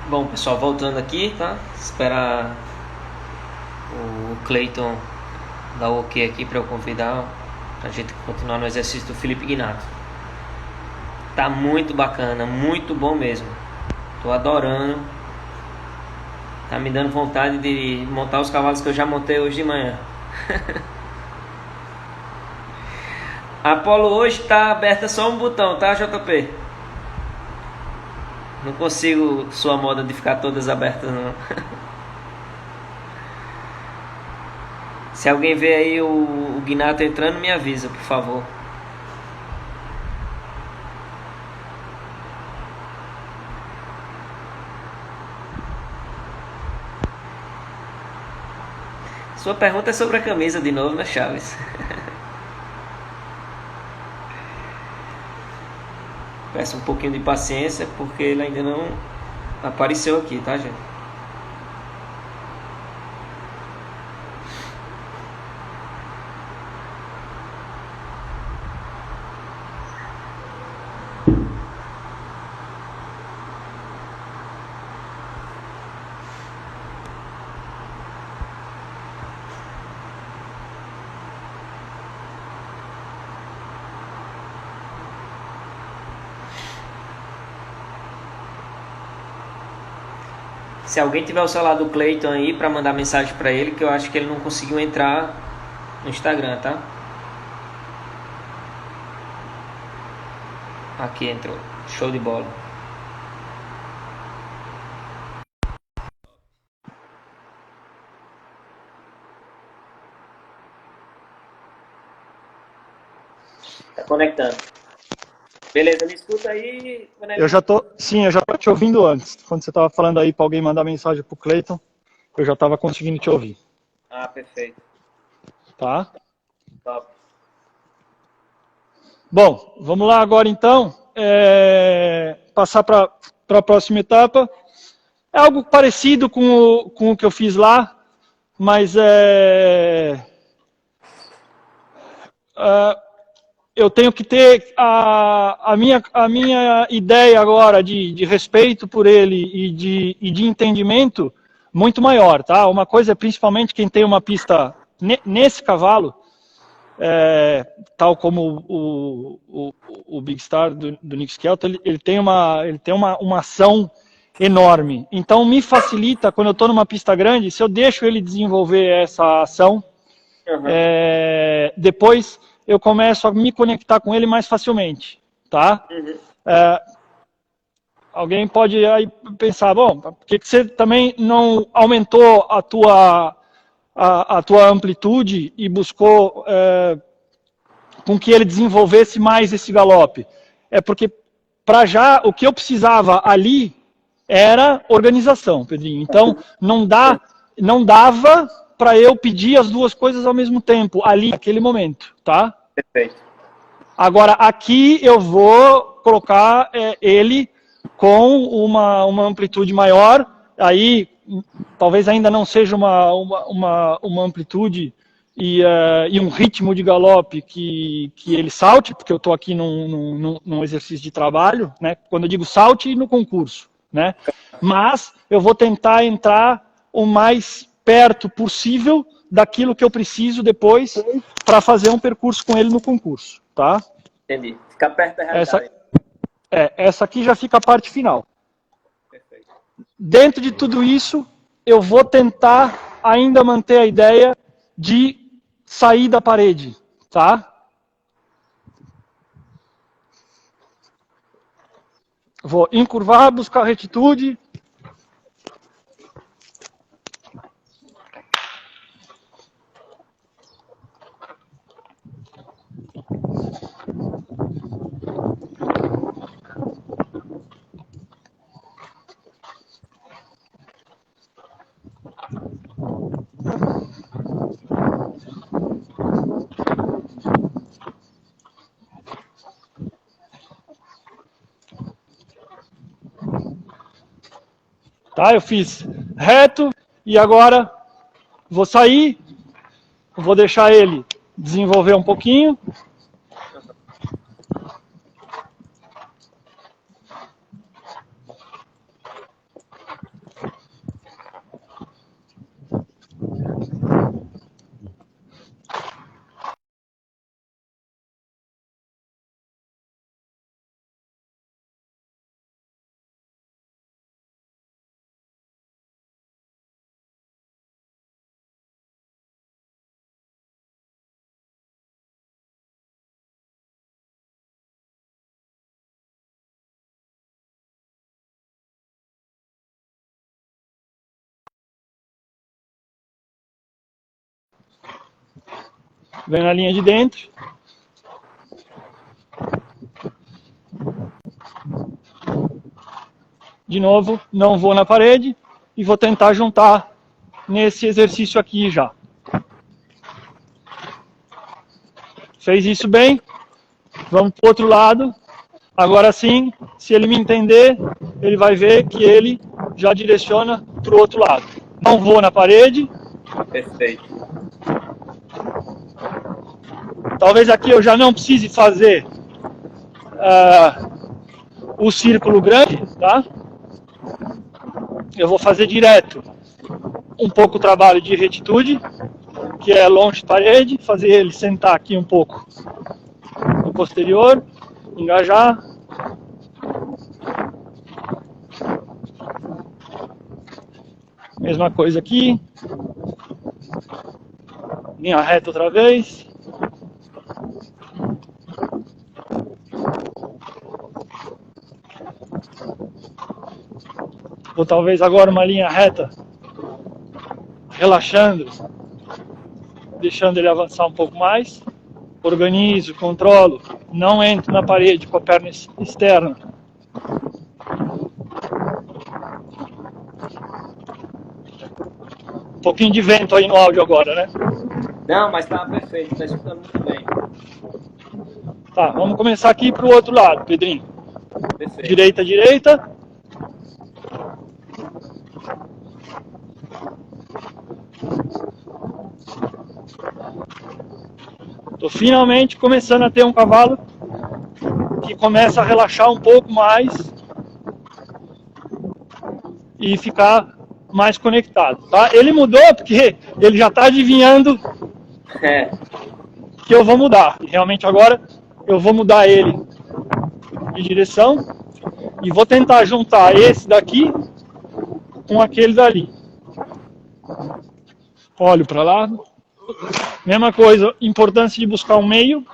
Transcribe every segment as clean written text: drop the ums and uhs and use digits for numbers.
Bom, pessoal, voltando aqui, tá? Esperar o Cleiton dar o ok aqui para eu convidar a gente continuar no exercício do Felipe Ignato. Tá muito bacana, muito bom mesmo. Tô adorando. Tá me dando vontade de montar os cavalos que eu já montei hoje de manhã. A Apollo hoje tá aberta só um botão, tá, JP? Não consigo sua moda de ficar todas abertas, não. Se alguém vê aí o Gnato entrando, me avisa, por favor. Sua pergunta é sobre a camisa de novo, né, Chaves? Peço um pouquinho de paciência, porque ele ainda não apareceu aqui, tá, gente? Se alguém tiver o celular do Cleiton aí pra mandar mensagem pra ele, que eu acho que ele não conseguiu entrar no Instagram, tá? Aqui entrou. Show de bola. Tá conectando. Beleza, me escuta aí, Eu Cornelino. já tô, sim, eu já tô te ouvindo antes. Quando você estava falando aí para alguém mandar mensagem pro Cleiton, eu já estava conseguindo te ouvir, Ah, perfeito. tá? Top. Bom, vamos lá agora então. Passar para a próxima etapa. É algo parecido com o que eu fiz lá, mas eu tenho que ter a minha ideia agora de respeito por ele e de entendimento muito maior, tá? Uma coisa é principalmente quem tem uma pista nesse cavalo, tal como o Big Star do Nick Skelton, ele tem uma ação enorme. Então me facilita, quando eu estou numa pista grande, se eu deixo ele desenvolver essa ação, Uhum. depois eu começo a me conectar com ele mais facilmente, tá? Uhum. Alguém pode aí pensar, bom, por que você também não aumentou a tua amplitude e buscou com que ele desenvolvesse mais esse galope? É porque, para já, o que eu precisava ali era organização, Pedrinho. Então, não dava para eu pedir as duas coisas ao mesmo tempo, ali, naquele momento, tá? Perfeito. Agora, aqui eu vou colocar ele com uma amplitude maior, aí talvez ainda não seja uma amplitude e um ritmo de galope que ele salte, porque eu estou aqui num exercício de trabalho, né? Quando eu digo salte, no concurso, né? Mas eu vou tentar entrar o mais perto possível daquilo que eu preciso depois para fazer um percurso com ele no concurso, tá? Entendi. Ficar perto da Essa, realidade. essa aqui já fica a parte final. Perfeito. Dentro de tudo isso, eu vou tentar ainda manter a ideia de sair da parede, tá? Vou encurvar, buscar retitude. Tá? Eu fiz reto e agora vou sair, vou deixar ele desenvolver um pouquinho. Vem na linha de dentro. De novo, não vou na parede e vou tentar juntar nesse exercício aqui já. Fez isso bem? Vamos para o outro lado. Agora sim, se ele me entender, ele vai ver que ele já direciona para o outro lado. Não vou na parede. Perfeito. Talvez aqui eu já não precise fazer o círculo grande, tá? Eu vou fazer direto um pouco o trabalho de retitude, que é longe de parede, fazer ele sentar aqui um pouco no posterior, engajar. Mesma coisa aqui. Linha reta outra vez. Vou talvez agora uma linha reta, relaxando, deixando ele avançar um pouco mais. Organizo, controlo, não entro na parede com a perna externa. Um pouquinho de vento aí no áudio agora, né? Não, mas tá perfeito, tá escutando muito bem. Tá, vamos começar aqui pro outro lado, Pedrinho. Perfeito. Direita, direita. Tô finalmente começando a ter um cavalo que começa a relaxar um pouco mais e ficar mais conectado, tá? Ele mudou porque ele já está adivinhando que eu vou mudar. E realmente agora eu vou mudar ele de direção e vou tentar juntar esse daqui com aquele dali. Olho para lá. Mesma coisa, importância de buscar um meio.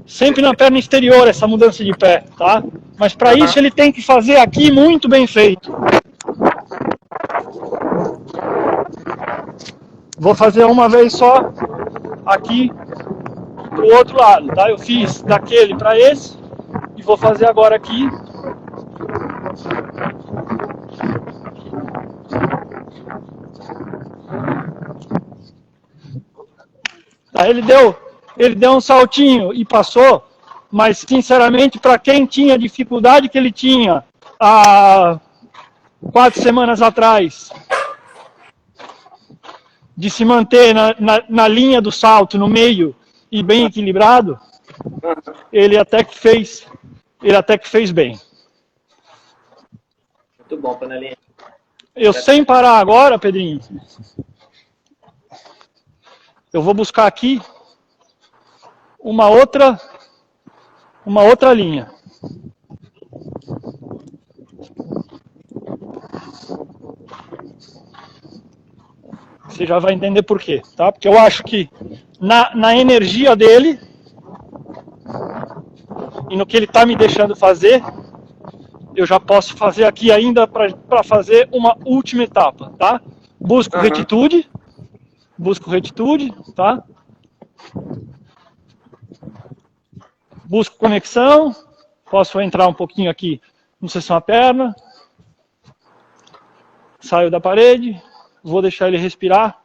Sempre na perna exterior essa mudança de pé, tá? Mas para isso ele tem que fazer aqui muito bem feito. Vou fazer uma vez só aqui pro outro lado, tá? Eu fiz daquele para esse e vou fazer agora aqui. Tá, ele deu um saltinho e passou, mas sinceramente para quem tinha a dificuldade que ele tinha há 4 semanas atrás de se manter na linha do salto, no meio e bem equilibrado, ele até que fez bem. Muito bom, panelinha. Eu sem parar agora, Pedrinho, eu vou buscar aqui uma outra linha. Você já vai entender por quê, tá? Porque eu acho que na energia dele e no que ele está me deixando fazer, eu já posso fazer aqui ainda para fazer uma última etapa, tá? Busco retitude, tá? Busco conexão, posso entrar um pouquinho aqui no seção a perna, saio da parede, vou deixar ele respirar.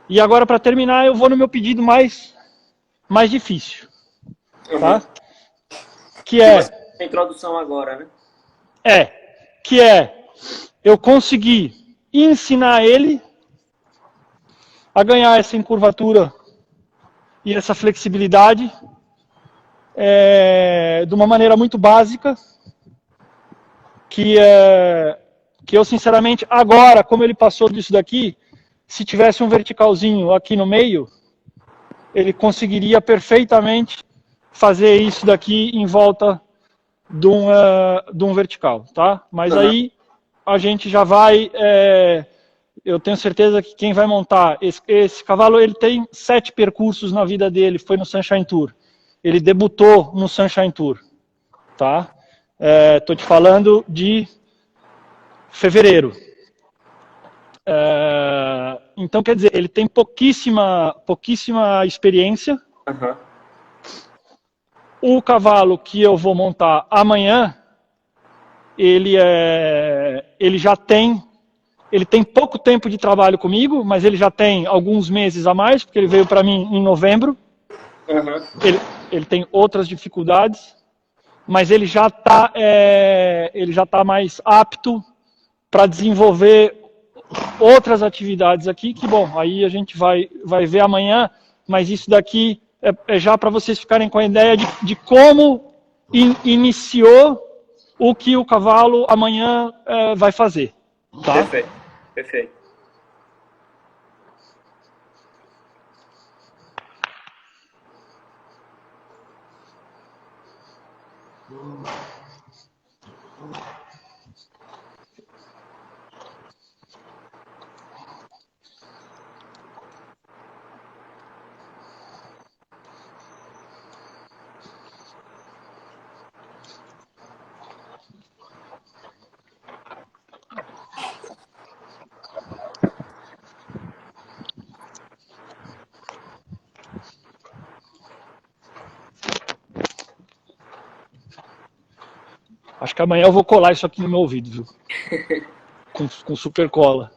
E agora, para terminar, eu vou no meu pedido mais difícil, tá? Que é... A introdução agora, né? Que é eu conseguir ensinar ele a ganhar essa encurvatura e essa flexibilidade de uma maneira muito básica, que eu sinceramente agora, como ele passou disso daqui, se tivesse um verticalzinho aqui no meio, ele conseguiria perfeitamente fazer isso daqui em volta de um vertical, tá? Mas aí a gente já vai... eu tenho certeza que quem vai montar esse cavalo, ele tem 7 percursos na vida dele, foi no Sunshine Tour. ele debutou no Sunshine Tour, tá? Tô te falando de fevereiro. Então, quer dizer, ele tem pouquíssima experiência. Uhum. O cavalo que eu vou montar amanhã, ele tem pouco tempo de trabalho comigo, mas ele já tem alguns meses a mais, porque ele veio para mim em novembro. Uhum. Ele tem outras dificuldades, mas ele já tá mais apto para desenvolver outras atividades aqui, que bom, aí a gente vai ver amanhã, mas isso daqui é já para vocês ficarem com a ideia de como iniciou o que o cavalo amanhã vai fazer. Tá? Perfeito, perfeito. Acho que amanhã eu vou colar isso aqui no meu ouvido, viu? Com super cola.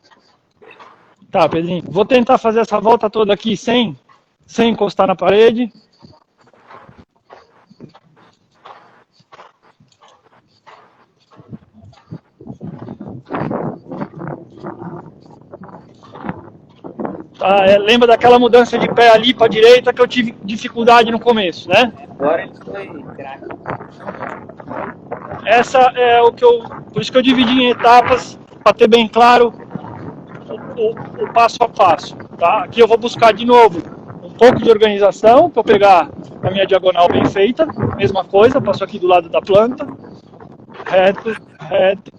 Tá, Pedrinho. Vou tentar fazer essa volta toda aqui sem encostar na parede. Tá, lembra daquela mudança de pé ali para a direita que eu tive dificuldade no começo, né? Agora ele foi craque. Essa é por isso que eu dividi em etapas, para ter bem claro o passo a passo. Tá? Aqui eu vou buscar de novo um pouco de organização, para eu pegar a minha diagonal bem feita. Mesma coisa, passo aqui do lado da planta. Reto, reto.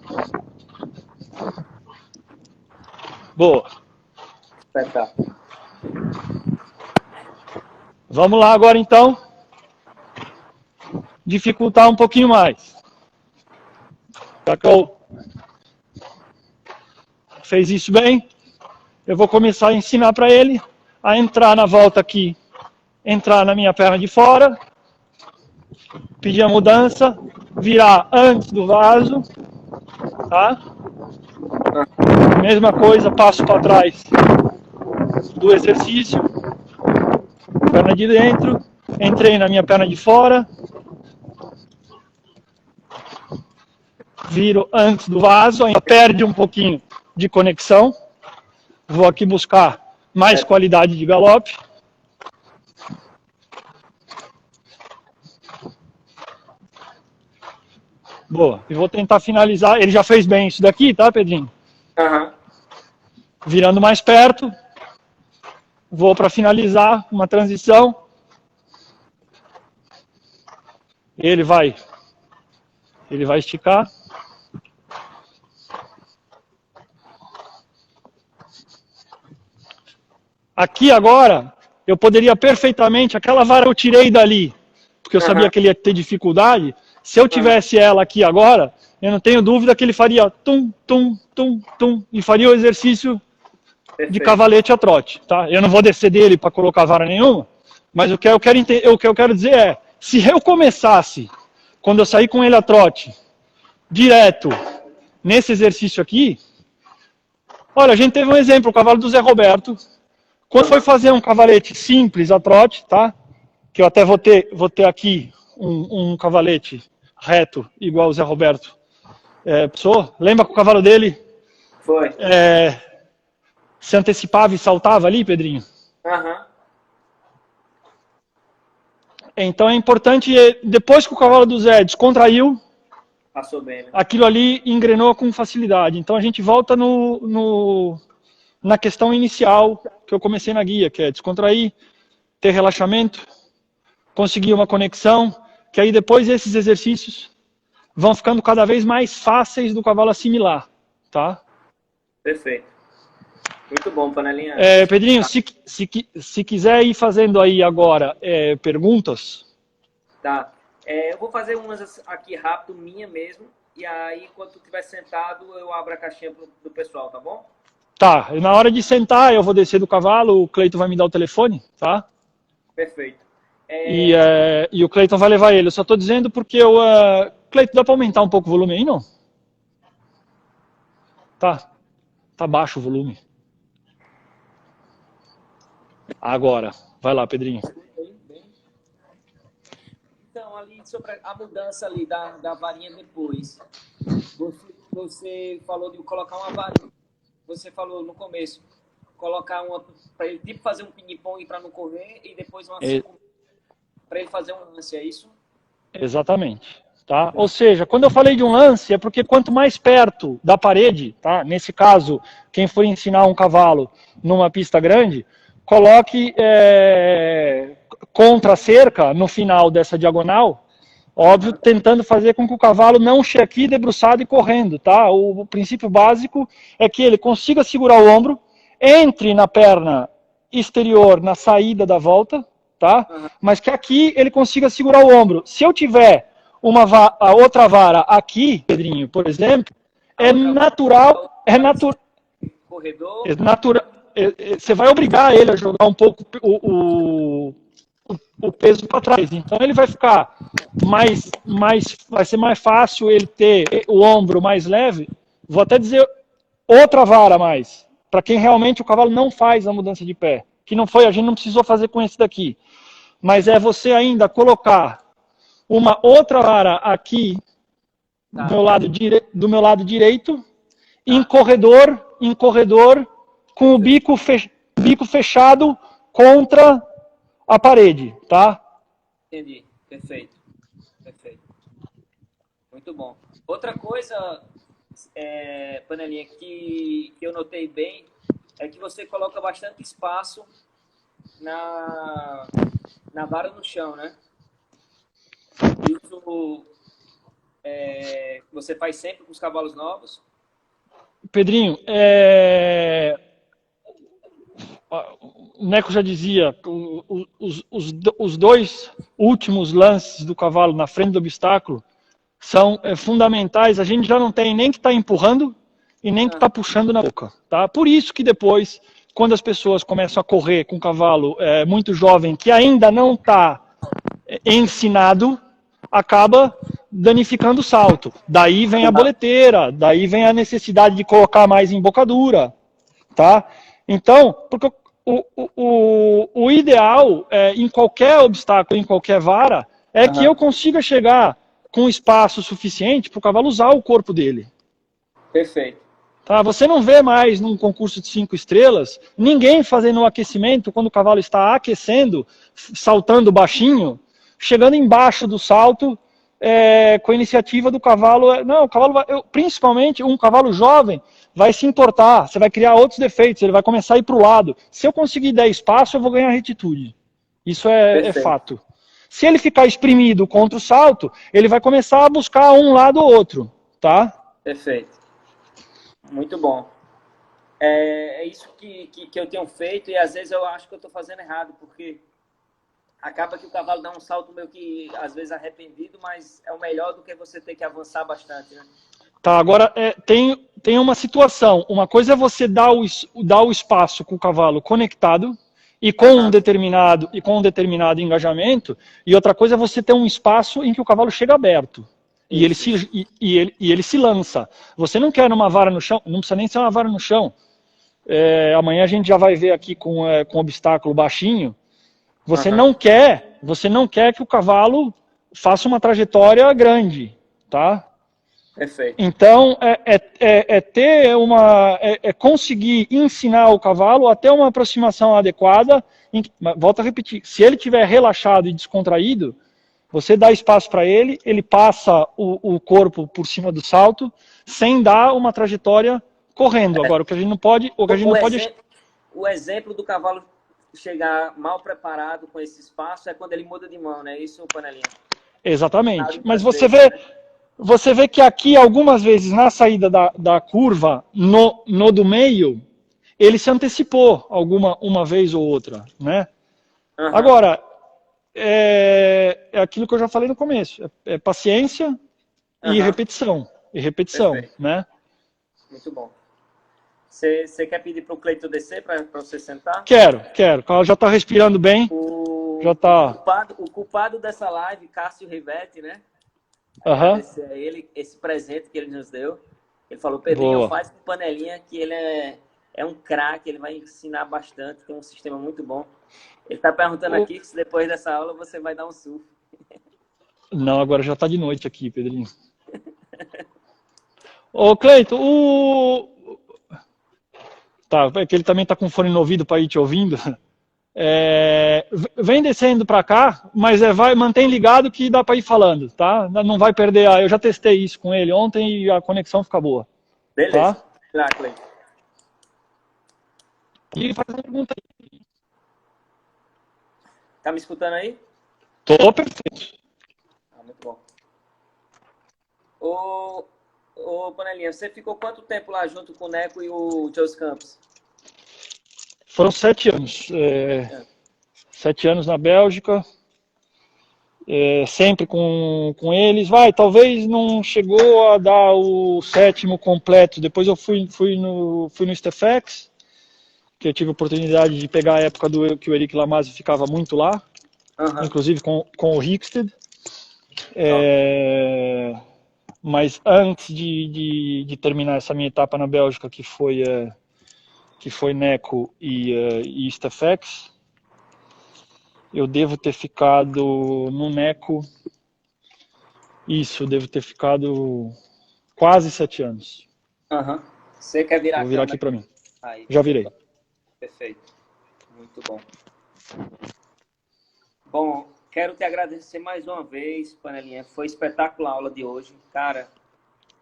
Boa. Espetáculo. Vamos lá agora então. Dificultar um pouquinho mais. Cacau fez isso bem. Eu vou começar a ensinar para ele a entrar na volta aqui, entrar na minha perna de fora, pedir a mudança, virar antes do vaso, tá? Mesma coisa, passo para trás do exercício, perna de dentro, entrei na minha perna de fora, viro antes do vaso, ainda perde um pouquinho de conexão. Vou aqui buscar mais qualidade de galope. Boa. E vou tentar finalizar. Ele já fez bem isso daqui, tá, Pedrinho? Uhum. Virando mais perto. Vou para finalizar uma transição. Ele vai esticar. Aqui agora, eu poderia perfeitamente, aquela vara eu tirei dali, porque eu sabia que ele ia ter dificuldade. Se eu tivesse ela aqui agora, eu não tenho dúvida que ele faria tum, tum, tum, tum, e faria o exercício de cavalete a trote. Tá? Eu não vou descer dele para colocar vara nenhuma, mas o que eu quero dizer é, se eu começasse, quando eu sair com ele a trote, direto nesse exercício aqui, olha, a gente teve um exemplo, o cavalo do Zé Roberto, quando foi fazer um cavalete simples a trote, tá? Que eu até vou ter aqui um cavalete reto, igual o Zé Roberto passou. Lembra que o cavalo dele Foi. Se antecipava e saltava ali, Pedrinho? Uhum. Então é importante, depois que o cavalo do Zé descontraiu, Passou bem, né? aquilo ali engrenou com facilidade. Então a gente volta na questão inicial que eu comecei na guia, que é descontrair, ter relaxamento, conseguir uma conexão, que aí depois esses exercícios vão ficando cada vez mais fáceis do cavalo assimilar, tá? Perfeito. Muito bom, panelinha. Pedrinho, se quiser ir fazendo aí agora perguntas, Tá. Eu vou fazer umas aqui rápido, minha mesmo. E aí, quando tu estiver sentado, eu abro a caixinha do pessoal, tá bom? Tá, e na hora de sentar, eu vou descer do cavalo, o Cleiton vai me dar o telefone, tá? Perfeito. E o Cleiton vai levar ele. Eu só tô dizendo porque Cleiton, dá pra aumentar um pouco o volume aí, não? Tá baixo o volume. Agora, vai lá, Pedrinho. Então, ali sobre a mudança ali da varinha depois. Você falou de colocar uma varinha. Você falou no começo, colocar uma para ele tipo fazer um ping-pong para não correr e depois uma para ele fazer um lance, é isso? Exatamente. Tá? Ou seja, quando eu falei de um lance, é porque quanto mais perto da parede, tá? Nesse caso, quem for ensinar um cavalo numa pista grande, coloque contra a cerca no final dessa diagonal, óbvio, tentando fazer com que o cavalo não chegue aqui debruçado e correndo. Tá? O princípio básico é que ele consiga segurar o ombro, entre na perna exterior na saída da volta, tá? Mas que aqui ele consiga segurar o ombro. Se eu tiver a outra vara aqui, Pedrinho, por exemplo, é natural, corredor. Você vai obrigar ele a jogar um pouco o peso para trás. Então ele vai ficar vai ser mais fácil ele ter o ombro mais leve. Vou até dizer outra vara a mais, para quem realmente o cavalo não faz a mudança de pé. Que não foi, a gente não precisou fazer com esse daqui. Mas é você ainda colocar uma outra vara aqui do meu lado direito, em corredor, com o bico fechado contra a parede, tá? Entendi, perfeito. Muito bom. Outra coisa, Panelinha, que eu notei bem, é que você coloca bastante espaço na vara no chão, né? Isso você faz sempre com os cavalos novos? Pedrinho, o Neco já dizia, os dois últimos lances do cavalo na frente do obstáculo são fundamentais. A gente já não tem nem que estar empurrando e nem que estar puxando na boca. Tá? Por isso que depois, quando as pessoas começam a correr com um cavalo muito jovem, que ainda não está ensinado, acaba danificando o salto. Daí vem a boleteira, daí vem a necessidade de colocar mais embocadura. Tá? Então, porque o ideal em qualquer obstáculo, em qualquer vara, é que eu consiga chegar com espaço suficiente para o cavalo usar o corpo dele. Perfeito. Tá? Você não vê mais num concurso de 5 estrelas ninguém fazendo o aquecimento quando o cavalo está aquecendo, saltando baixinho, chegando embaixo do salto com a iniciativa do cavalo. Não, o cavalo principalmente um cavalo jovem vai se entortar, você vai criar outros defeitos, ele vai começar a ir para o lado. Se eu conseguir dar espaço, eu vou ganhar retitude. Isso é fato. Se ele ficar exprimido contra o salto, ele vai começar a buscar um lado ou outro, tá? Perfeito. Muito bom. É isso que eu tenho feito e às vezes eu acho que eu estou fazendo errado, porque acaba que o cavalo dá um salto meio que, às vezes, arrependido, mas é o melhor do que você ter que avançar bastante, né? Tá, agora tem uma situação. Uma coisa é você dar o espaço com o cavalo conectado e com um determinado engajamento, e outra coisa é você ter um espaço em que o cavalo chega aberto. E ele se lança. Você não quer uma vara no chão, não precisa nem ser uma vara no chão. Amanhã a gente já vai ver aqui com obstáculo baixinho. Você não quer que o cavalo faça uma trajetória grande, tá? Perfeito. Então, conseguir ensinar o cavalo até uma aproximação adequada. Volto a repetir, se ele estiver relaxado e descontraído, você dá espaço para ele, ele passa o corpo por cima do salto, sem dar uma trajetória correndo. Agora, o que a gente não pode... O exemplo do cavalo chegar mal preparado com esse espaço é quando ele muda de mão, né? Isso, Panelinha? Exatamente. Mas você vê que aqui, algumas vezes, na saída da curva, no do meio, ele se antecipou uma vez ou outra, né? Agora, é aquilo que eu já falei no começo. É paciência e Aham, repetição. E repetição, perfeito. né? Muito bom. Você quer pedir para o Cleiton descer para você sentar? Quero. Ela já está respirando bem. Já está. O culpado dessa live, Cássio Rivetti, né? Aham. Agradecer a ele esse presente que ele nos deu. Ele falou, Pedrinho, Boa. faz com panelinha que ele é um craque, ele vai ensinar bastante, tem um sistema muito bom. Ele está perguntando Ô, aqui se depois dessa aula você vai dar um surf. não, agora já está de noite aqui, Pedrinho. Ô, Cleito, Tá, é que ele também está com fone no ouvido para ir te ouvindo. Vem descendo para cá, mas mantém ligado que dá para ir falando, tá? Não vai perder. Eu já testei isso com ele ontem e a conexão fica boa, Beleza. tá? Vai lá, Cleiton. E faz uma pergunta aí. Tá me escutando aí? Tô perfeito. Muito bom. Ô, Panelinha, você ficou quanto tempo lá junto com o Neco e o Jos Campos? Foram 7 anos. 7 anos na Bélgica. Sempre com eles. Talvez não chegou a dar o 7º completo. Depois eu fui no STFX, que eu tive a oportunidade de pegar a época que o Eric Lamaze ficava muito lá, inclusive com o Hickstead. Mas antes de terminar essa minha etapa na Bélgica, que foi Neco e STFX, eu devo ter ficado no Neco. Isso, eu devo ter ficado quase 7 anos. Você quer virar Vou virar aqui para mim. Aí. Já virei. Perfeito. Muito bom. Bom, quero te agradecer mais uma vez, Panelinha. Foi espetacular a aula de hoje. Cara,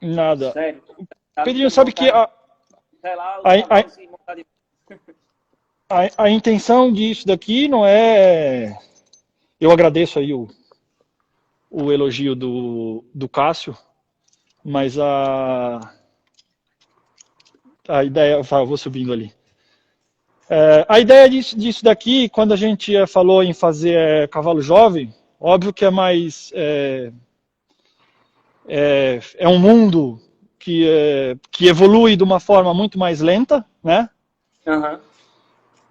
nada. Sério. Pedrinho, sabe que a intenção disso daqui não é... Eu agradeço aí o elogio do Cássio, mas a ideia... Eu vou subindo ali. A ideia disso daqui, quando a gente falou em fazer cavalo jovem, óbvio que é mais... É um mundo que evolui de uma forma muito mais lenta, né?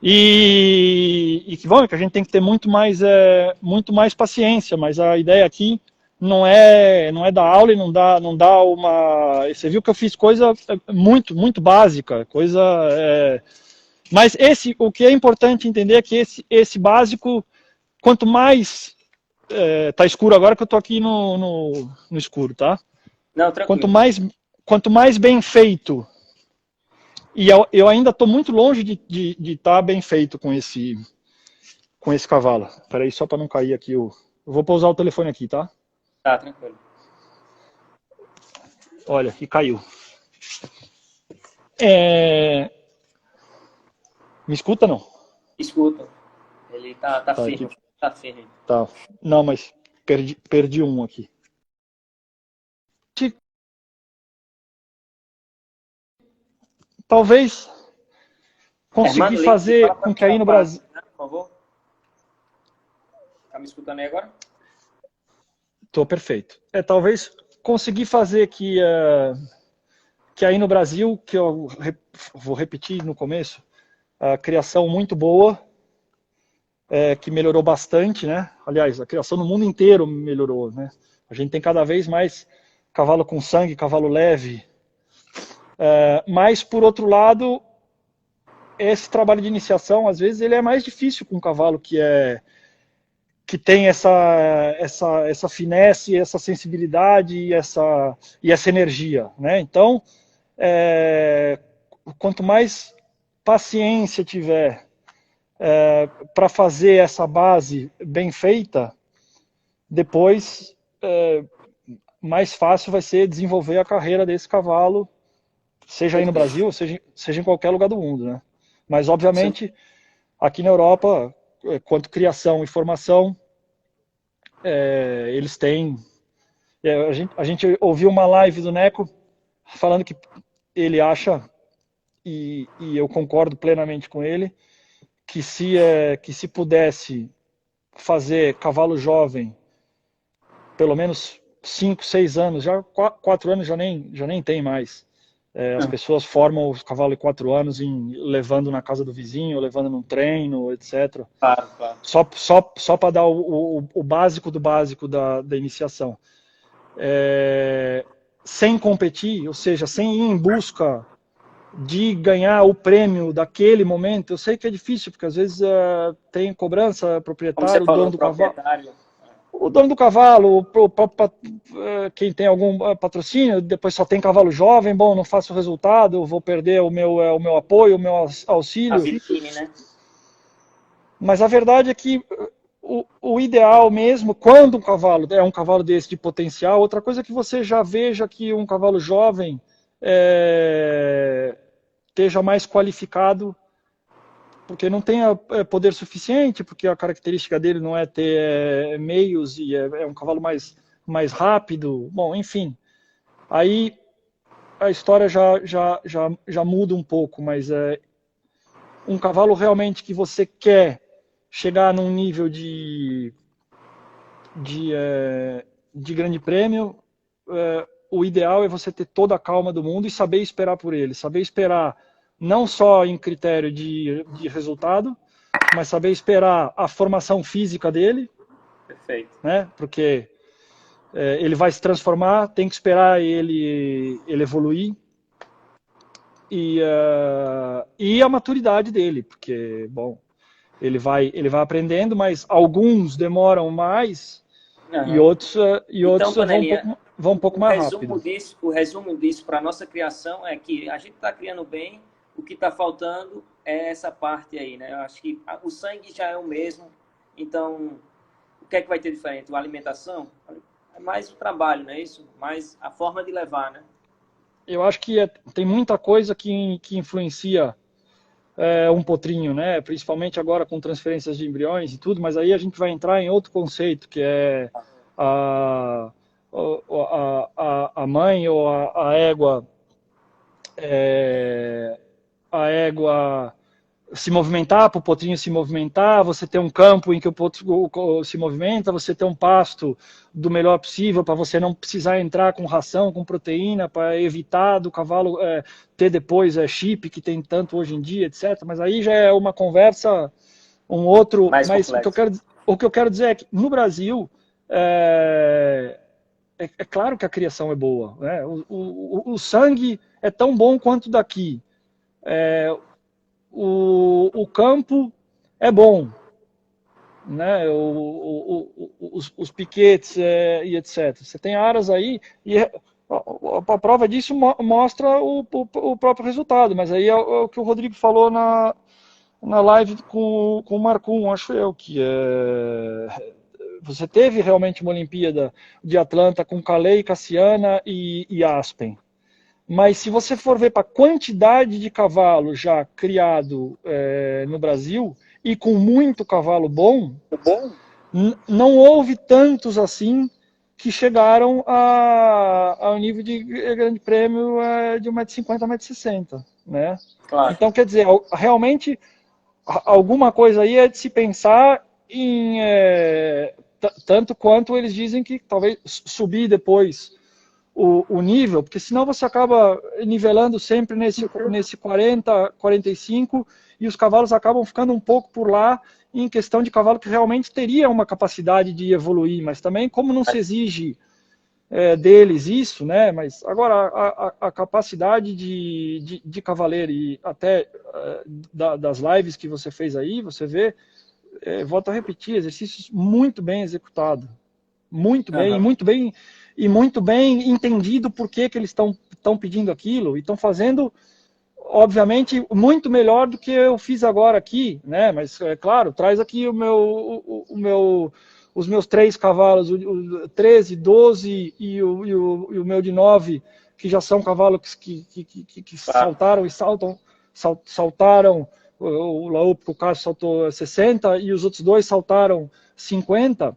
E que bom, que a gente tem que ter muito mais paciência, mas a ideia aqui não é dar aula e não dá uma... Você viu que eu fiz coisa muito básica, coisa... Mas o que é importante entender é que esse básico, quanto mais... tá escuro agora que eu tô aqui no escuro, tá? Não, tranquilo. Quanto mais bem feito, e eu ainda estou muito longe de estar bem feito com esse cavalo. Espera aí, só para não cair aqui eu vou pousar o telefone aqui, tá? Tá, tranquilo. Olha, e caiu. Me escuta, não? Escuta. Ele tá firme. Aqui. Tá firme. Tá. Não, mas perdi um aqui. Talvez conseguir fazer com que aí no Brasil... Por favor. Tá me escutando aí agora? Tô perfeito. Talvez conseguir fazer que aí no Brasil, que eu vou repetir no começo, a criação muito boa, que melhorou bastante, né? Aliás, a criação no mundo inteiro melhorou, né? A gente tem cada vez mais cavalo com sangue, cavalo leve. Mas, por outro lado, esse trabalho de iniciação, às vezes, ele é mais difícil com um cavalo que tem essa finesse, essa sensibilidade e essa energia, né? Então, quanto mais paciência tiver para fazer essa base bem feita, depois mais fácil vai ser desenvolver a carreira desse cavalo, seja aí no Brasil, ou seja em qualquer lugar do mundo, né? Mas, obviamente, aqui na Europa, quanto criação e formação, eles têm... A gente ouviu uma live do Neco falando que ele acha, e eu concordo plenamente com ele, que se pudesse fazer cavalo jovem, pelo menos 5, 6 anos, já 4 anos já nem tem mais. As pessoas formam o cavalo de 4 anos levando na casa do vizinho, levando num treino, etc. Claro, claro. Só para dar o básico do básico da iniciação. Sem competir, ou seja, sem ir em busca de ganhar o prêmio daquele momento. Eu sei que é difícil, porque às vezes tem cobrança, proprietário, o dono do cavalo. O dono do cavalo, quem tem algum patrocínio, depois só tem cavalo jovem, bom, não faço resultado, vou perder o meu apoio, o meu auxílio. A vitrine, né? Mas a verdade é que o ideal mesmo, quando um cavalo é um cavalo desse de potencial, outra coisa é que você já veja que um cavalo jovem esteja mais qualificado, porque não tem poder suficiente, porque a característica dele não é ter meios, e é um cavalo mais rápido, bom, enfim. Aí a história já muda um pouco, mas um cavalo realmente que você quer chegar num nível de grande prêmio, o ideal é você ter toda a calma do mundo e saber esperar por ele, saber esperar não só em critério de resultado, mas saber esperar a formação física dele. Perfeito. Né? Porque ele vai se transformar, tem que esperar ele evoluir. E a maturidade dele, porque, bom, ele vai aprendendo, mas alguns demoram mais e outros então, vão um pouco mais rápido. O resumo disso para a nossa criação é que a gente está criando bem, o que está faltando é essa parte aí, né? Eu acho que o sangue já é o mesmo, então o que é que vai ter diferente? A alimentação? É mais o trabalho, não é isso? Mais a forma de levar, né? Eu acho que tem muita coisa que influencia um potrinho, né? Principalmente agora com transferências de embriões e tudo, mas aí a gente vai entrar em outro conceito, que é a mãe ou a égua se movimentar, para o potrinho se movimentar, você ter um campo em que o potro se movimenta, você ter um pasto do melhor possível para você não precisar entrar com ração, com proteína, para evitar do cavalo ter depois chip, que tem tanto hoje em dia, etc. Mas aí já é uma conversa, um outro... Mais mas o que eu quero dizer é que no Brasil é claro que a criação é boa, né? O sangue é tão bom quanto daqui. O campo é bom, né? Os piquetes e etc. Você tem aras aí e a prova disso mostra o próprio resultado, mas aí é o que o Rodrigo falou na live com o Marcum, acho eu, que você teve realmente uma Olimpíada de Atlanta com Calais, Cassiana e Aspen. Mas se você for ver para a quantidade de cavalo já criado no Brasil, e com muito cavalo bom, não houve tantos assim que chegaram ao nível de grande prêmio de 1,50 m, 1,60 m. Né? Claro. Então, quer dizer, realmente alguma coisa aí é de se pensar em tanto quanto eles dizem que talvez subir depois o nível, porque senão você acaba nivelando sempre nesse 40, 45 e os cavalos acabam ficando um pouco por lá em questão de cavalo que realmente teria uma capacidade de evoluir, mas também como não se exige deles isso, né? Mas agora a capacidade de cavaleiro e até das lives que você fez aí, você vê, volto a repetir, exercícios muito bem executados, muito bem, e muito bem entendido por que eles estão pedindo aquilo, e estão fazendo, obviamente, muito melhor do que eu fiz agora aqui, né? Mas, claro, traz aqui os meus 3 cavalos, o 13, 12 e o meu de 9, que já são cavalos que saltaram e saltaram, o Laú, o Cássio saltou 60 e os outros 2 saltaram 50,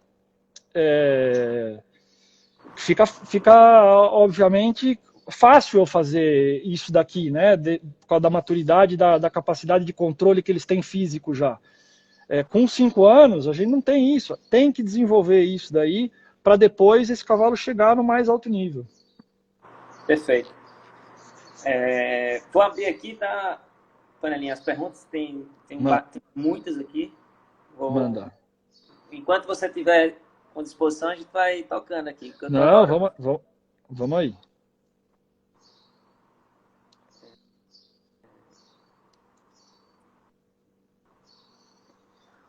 fica obviamente fácil eu fazer isso daqui, né? Por causa da maturidade, da capacidade de controle que eles têm físico já. Com 5 anos, a gente não tem isso. Tem que desenvolver isso daí para depois esse cavalo chegar no mais alto nível. Perfeito. Vou abrir aqui, tá, panelinha? As perguntas tem muitas aqui. Manda. Enquanto você tiver com disposição, a gente vai tocando aqui. Eu tô Não, adorando. vamos aí.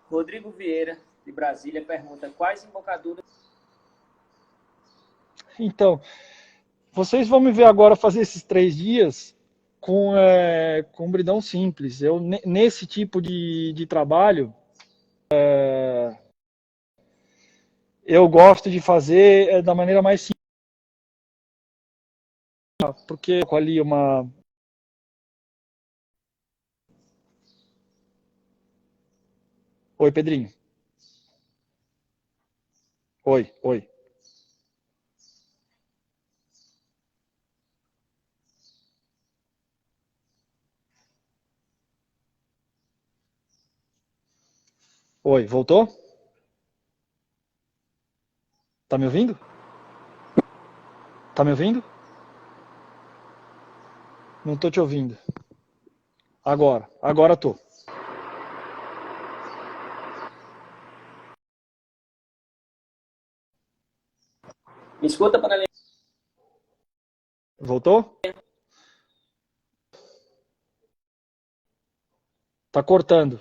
Rodrigo Vieira, de Brasília, pergunta quais embocaduras. Então, vocês vão me ver agora fazer esses 3 dias com bridão simples. Eu, nesse tipo de trabalho, eu gosto de fazer da maneira mais simples, porque com ali uma... Oi, Pedrinho. Oi, oi. Oi, voltou? Tá me ouvindo? Tá me ouvindo? Não tô te ouvindo. Agora tô. Me escuta, panelinha? Voltou? Tá cortando.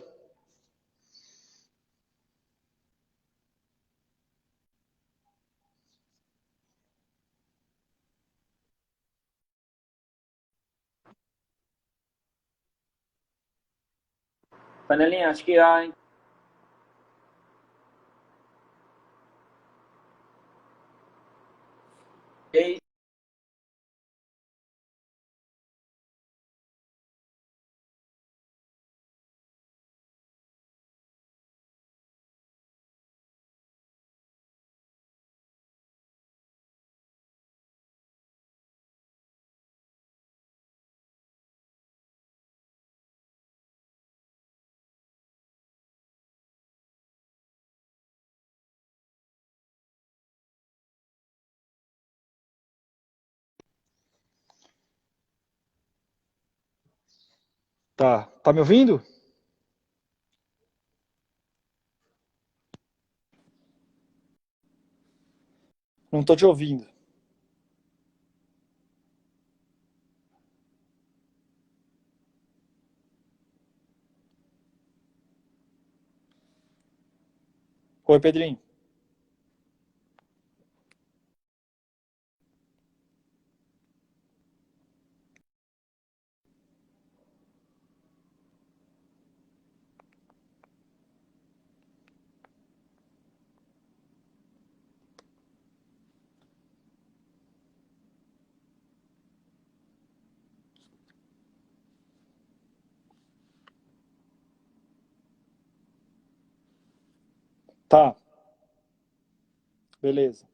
Panelinha, acho que a. Tá me ouvindo? Não tô te ouvindo. Oi, Pedrinho. Tá, beleza.